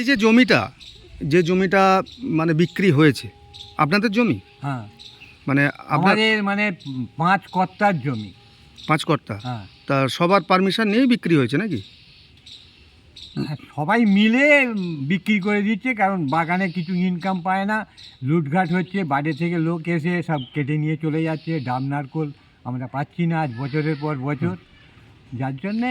এই যে জমিটা মানে বিক্রি হয়েছে আপনাদের জমি? হ্যাঁ, মানে আমাদের মানে 5 কর্তার জমি। 5 কর্তা? হ্যাঁ, তা সবার পারমিশন নিয়েই বিক্রি হয়েছে নাকি? সবাই মিলে বিক্রি করে দিচ্ছে, কারণ বাগানে কিছু ইনকাম পায় না, লুটঘাট হচ্ছে, বাইরে থেকে লোক এসে সব কেটে নিয়ে চলে যাচ্ছে। ডাব নারকোল আমরা পাচ্ছি না আজ বছরের পর বছর, যার জন্যে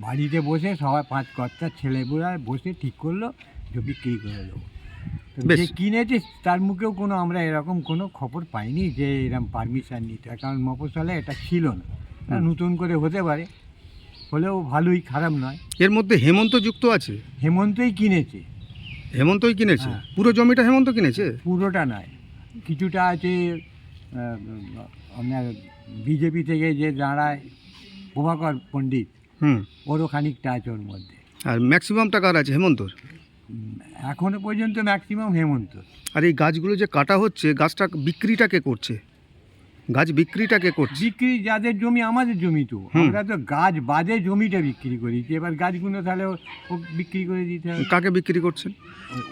বাড়িতে বসে সবাই 5 কর্তার ছেলেপুরা বসে ঠিক করলো যে বিক্রি করে দেবো। তো বেশ। যে কিনেছে তার মুখেও কোনো আমরা এরকম কোনো খবর পাইনি যে এরকম পারমিশন নিতে হয়, কারণ মফস্বলে এটা ছিল না। নতুন করে হতে পারে, হলেও ভালোই, খারাপ নয়। এর মধ্যে হেমন্ত যুক্ত আছে? হেমন্তই কিনেছে। হেমন্তই কিনেছে? হ্যাঁ। পুরো জমিটা হেমন্ত কিনেছে? পুরোটা নয়, কিছুটা আছে আপনার বিজেপি থেকে যে দাঁড়ায় প্রভাকর পণ্ডিত, হুম। ওরও খানিকটা আছে ওর মধ্যে। আর ম্যাক্সিমামটা কার আছে? হেমন্তর? এখনো পর্যন্ত ম্যাক্সিমাম হেমন্ত। আর এই গাছগুলো যে কাটা হচ্ছে, গাছটা বিক্রিটা কে করছে? গাছ বিক্রিটা কে করছে? বিক্রি যাদের জমি, আমাদের জমি তো, হুম। আমরা তো গাছ বাদে জমিটা বিক্রি করি, এবার গাছগুলো তাহলে ও বিক্রি করে দিতে হবে। কাকে বিক্রি করছেন?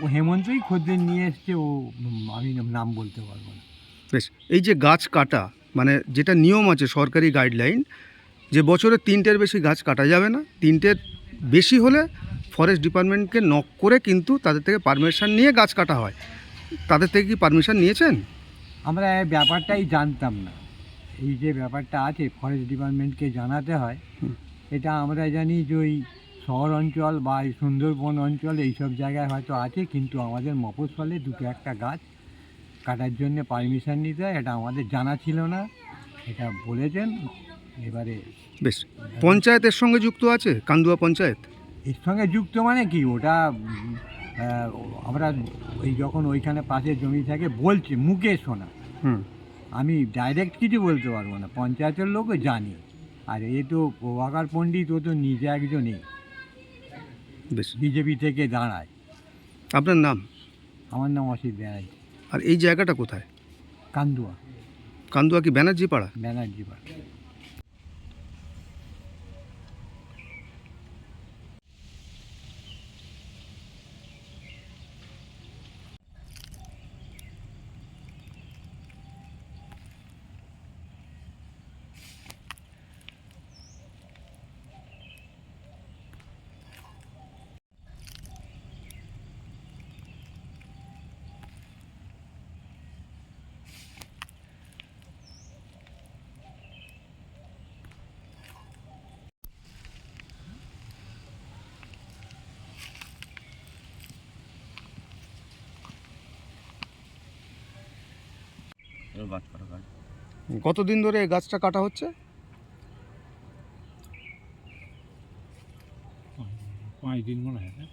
ও হেমন্তই খদ্দের নিয়ে এসছে, ও আমি নাম বলতে পারবো না। বেশ। এই যে গাছ কাটা, মানে যেটা নিয়ম আছে সরকারি গাইডলাইন, যে বছরে 3টের বেশি গাছ কাটা যাবে না, 3টের বেশি হলে ফরেস্ট ডিপার্টমেন্টকে নক করে কিন্তু তাদের থেকে পারমিশন নিয়ে গাছ কাটা হয়। তাদের থেকে কি পারমিশন নিয়েছেন? আমরা এই ব্যাপারটাই জানতাম না, এই যে ব্যাপারটা আছে ফরেস্ট ডিপার্টমেন্টকে জানাতে হয়, হুম। এটা আমরা জানি যে ওই শহর অঞ্চল বা এই সুন্দরবন অঞ্চল এইসব জায়গায় হয়তো আছে, কিন্তু আমাদের মফস্বলে দুটো একটা গাছ কাটার জন্য পারমিশন নিতে হয়, এটা আমাদের জানা ছিল না, এটা বলেছেন। এবারে বেশ। পঞ্চায়েতের সঙ্গে যুক্ত আছে? কান্দুয়া পঞ্চায়েত? এর সঙ্গে যুক্ত মানে কি, ওটা আহ, আমরা ওই যখন ওইখানে পাশে জমি থাকে বলছে, মুখে শোনা, হুম। আমি ডাইরেক্ট কিছু বলতে পারবো না, পঞ্চায়েতের লোকও জানি। আর এ তো প্রভাকর পণ্ডিত, ও তো নিজে একজনই বেশ। বিজেপি থেকে দাঁড়ায়। আপনার নাম? আমার নাম অসিত ব্যানার্জি। আর এই জায়গাটা কোথায়? কান্দুয়া, কান্দুয়া কি ব্যানার্জি পাড়া? ব্যানার্জি পাড়া। কতদিন ধরে এই গাছটা কাটা হচ্ছে? 5 দিন মনে হয় না।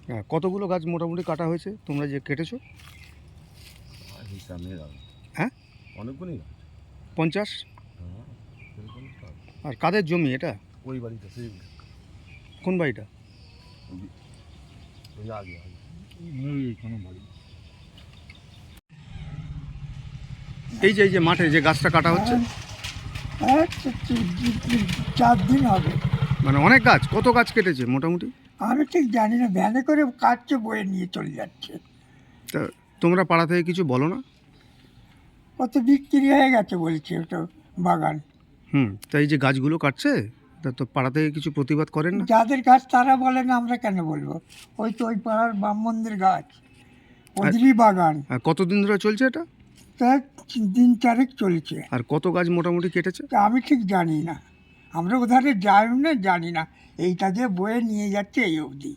হ্যাঁ, কতগুলো গাছ মোটামুটি কাটা হয়েছে তোমরা যে কেটেছো? হ্যাঁ, অনেকগুলি 50? আর কাদের জমি এটা? ওই বাড়িতে সেই কোন বাড়িটা? ওই আগে কোনো বাড়ি এই যে মাঠে যে গাছটা কাটা হচ্ছে, 4 দিন হবে। মানে অনেক গাছ। কত গাছ কেটেছে মোটামুটি? আমি ঠিক জানি না, ভ্যানে করে কাটছে, বয়ে নিয়ে চলে যাচ্ছে। তা তোমরা পাড়া থেকে কিছু বলো না? কত বিক্রি হয়ে গেছে বলছে ওটা বাগান। তা এই যে গাছগুলো কাটছে, তা তো পাড়া থেকে কিছু প্রতিবাদ করেন না? যাদের গাছ তারা বলে না, আমরা কেন বলবো? ওই তো ওই পাড়ার ব্রাহ্মণদের গাছ, ওদেরই বাগান। আর কতদিন ধরে চলছে এটা? তা 3-4 চলছে। আর কত গাছ মোটামুটি কেটেছে? তা আমি ঠিক জানি না, আমরা ওধারে যাই না, জানি না। এইটা যে বয়ে নিয়ে যাচ্ছে এই অবধি।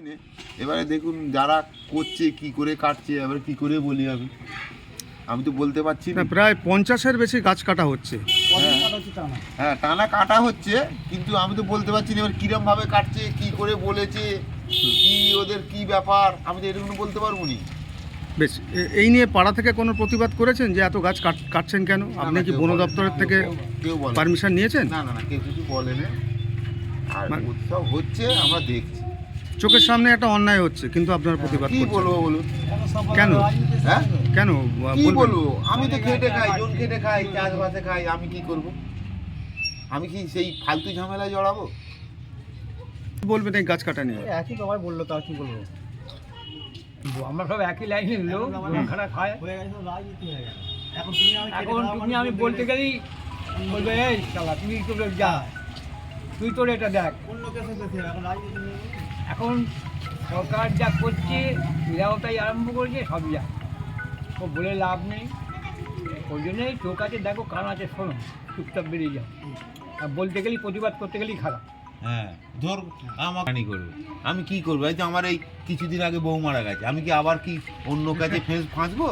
না। এবারে দেখুন যারা করছে কি করে কাটছে, এবার কি করে বলি আমি তো বলতে পারছি না না। প্রায় 50-এর বেশি গাছ কাটা হচ্ছে। হ্যাঁ টানা কাটা হচ্ছে, কিন্তু আমি তো বলতে পারছি না এবার কিরম ভাবে কাটছে, কি করে বলেছে, কি ওদের কি ব্যাপার, আমি তো এরকম বলতে পারবো না। বেশ, এই নিয়ে পাড়া থেকে কোনো প্রতিবাদ করেছেন যে এত গাছ কাটছেন কেন? আপনি কি কেউ বন বলেনি। দপ্তরের থেকে কেউ বলে পারমিশন নিয়েছেন? না, কেউ কিছু বলেনি। আর মানে- উৎসব হচ্ছে আমরা দেখছি। চোখের সামনে একটা অন্যায় হচ্ছে কিন্তু আপনারা প্রতিবাদ কি করছেন বলবো বলুন? কেন? হ্যাঁ কেন কি বলবেন? বলবো? আমি তো খেটে খাই, জন খেটে খাই, চাষবাসে খাই, আমি কি করব? আমি কি সেই ফালতু ঝামেলায় জড়াবো? বলবেন এই গাছ কাটা নিয়ে? একই ব্যাপার বললো, তো আর কি বলবো? আমরা সব একই লাইনের লোক, খারাপ খায়। এখন তুমি আমি বলতে গেলেই বলবে এই শালা তুই তো যা, তুই তোর এটা দেখ। এখন সরকার যা করছে, এরাও তাই আরম্ভ করেছে, সবই যা ও বলে লাভ নেই। ওই জন্যই চোখ আছে দেখো, কান আছে শোনো, চুপচাপ বেরিয়ে যাও। আর বলতে গেলেই প্রতিবাদ করতে গেলেই খারাপ। হ্যাঁ ধর আমাকে করবো, আমি কি করবো? এই তো আমার এই কিছুদিন আগে বউ মারা গেছে, আমি কি আবার কি অন্য কাছে ফাঁসবো?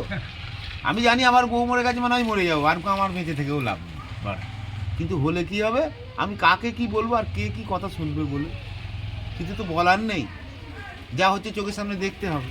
আমি জানি আমার বউ মরে গেছে মানে আমি মরে যাবো, আর আমার বেঁচে থেকেও লাভ নেই। বাস। কিন্তু হলে কি হবে? আমি কাকে কি বলবো আর কে কি কথা শুনবে বলে কিছু তো বলার নেই। যা হচ্ছে চোখের সামনে দেখতে হবে।